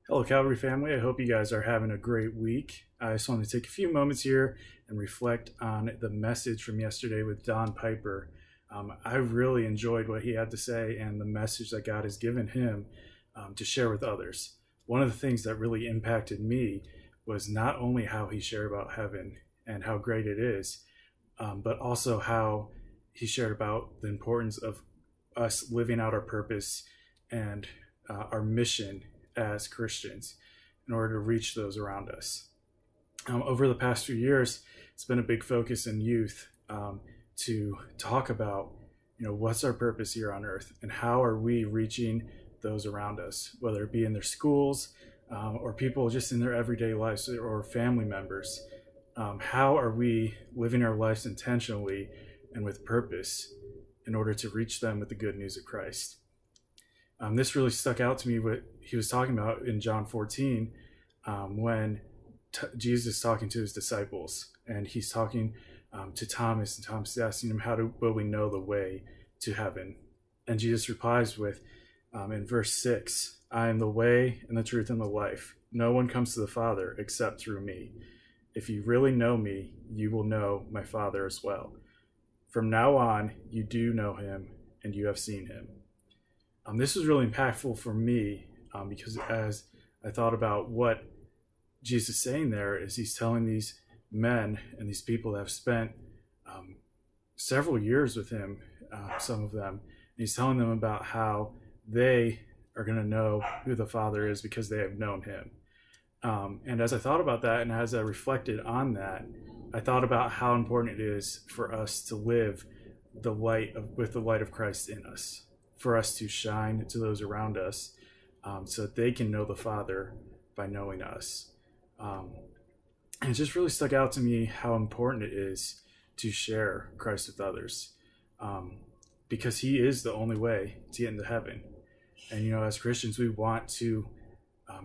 Hello, Calvary family. I hope you guys are having a great week. I just want to take a few moments here and reflect on the message from yesterday with Don Piper. I really enjoyed what he had to say and the message that God has given him to share with others. One of the things that really impacted me was not only how he shared about heaven and how great it is, but also how he shared about the importance of us living out our purpose and our mission as Christians in order to reach those around us. Over the past few years, it's been a big focus in youth to talk about, what's our purpose here on earth and how are we reaching those around us, whether it be in their schools or people just in their everyday lives or family members. How are we living our lives intentionally and with purpose in order to reach them with the good news of Christ? This really stuck out to me, what he was talking about in John 14 when Jesus is talking to his disciples, and he's talking to Thomas, and Thomas is asking him, will we know the way to heaven? And Jesus replies with, in verse 6, I am the way and the truth and the life. No one comes to the Father except through me. If you really know me, you will know my Father as well. From now on, you do know him, and you have seen him. This was really impactful for me because as I thought about what Jesus is saying there, is he's telling these men and these people that have spent several years with him, some of them, and he's telling them about how they are going to know who the Father is because they have known him. And as I thought about that and as I reflected on that, I thought about how important it is for us to live with the light of Christ in us, for us to shine to those around us so that they can know the Father by knowing us. And it just really stuck out to me how important it is to share Christ with others because he is the only way to get into heaven. And, as Christians, we want to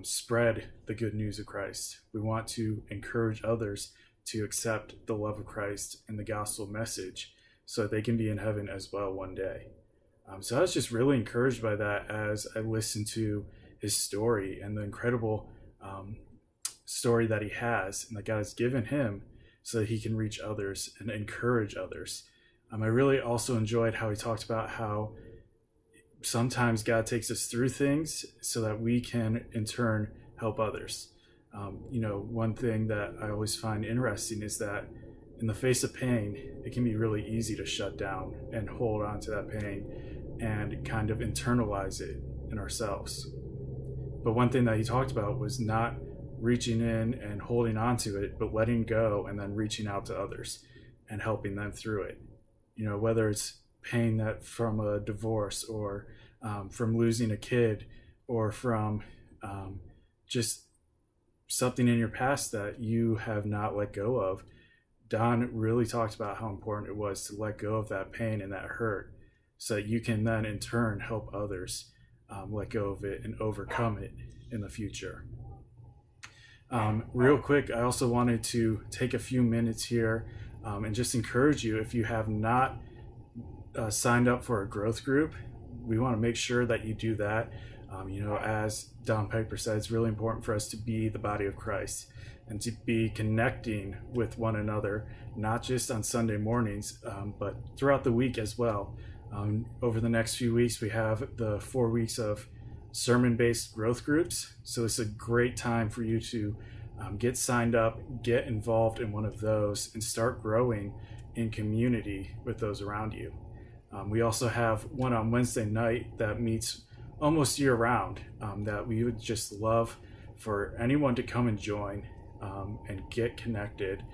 spread the good news of Christ. We want to encourage others to accept the love of Christ and the gospel message so that they can be in heaven as well one day. So I was just really encouraged by that as I listened to his story and the incredible story that he has and that God has given him so that he can reach others and encourage others. I really also enjoyed how he talked about how sometimes God takes us through things so that we can in turn help others. One thing that I always find interesting is that in the face of pain, it can be really easy to shut down and hold on to that pain and kind of internalize it in ourselves. But one thing that he talked about was not reaching in and holding on to it, but letting go and then reaching out to others and helping them through it. Whether it's pain that from a divorce or from losing a kid or from just something in your past that you have not let go of. Don really talked about how important it was to let go of that pain and that hurt so that you can then in turn help others let go of it and overcome it in the future. Real quick, I also wanted to take a few minutes here and just encourage you, if you have not signed up for a growth group, we want to make sure that you do that. As Don Piper said, it's really important for us to be the body of Christ and to be connecting with one another, not just on Sunday mornings, but throughout the week as well. Over the next few weeks, we have the 4 weeks of sermon-based growth groups. So it's a great time for you to get signed up, get involved in one of those, and start growing in community with those around you. We also have one on Wednesday night that meets almost year-round that we would just love for anyone to come and join and get connected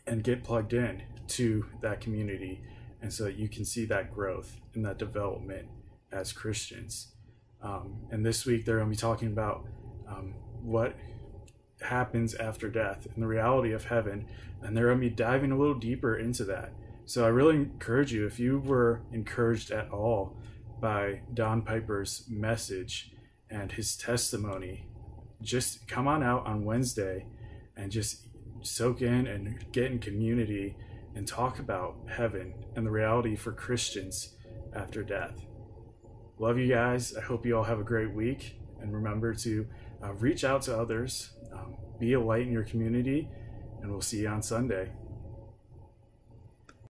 and get plugged in to that community, and so that you can see that growth and that development as Christians. And this week they're going to be talking about what happens after death and the reality of heaven, and they're going to be diving a little deeper into that. So I really encourage you, if you were encouraged at all by Don Piper's message and his testimony, just come on out on Wednesday and just soak in and get in community and talk about heaven and the reality for Christians after death. Love you guys. I hope you all have a great week, and remember to reach out to others, be a light in your community, and we'll see you on Sunday.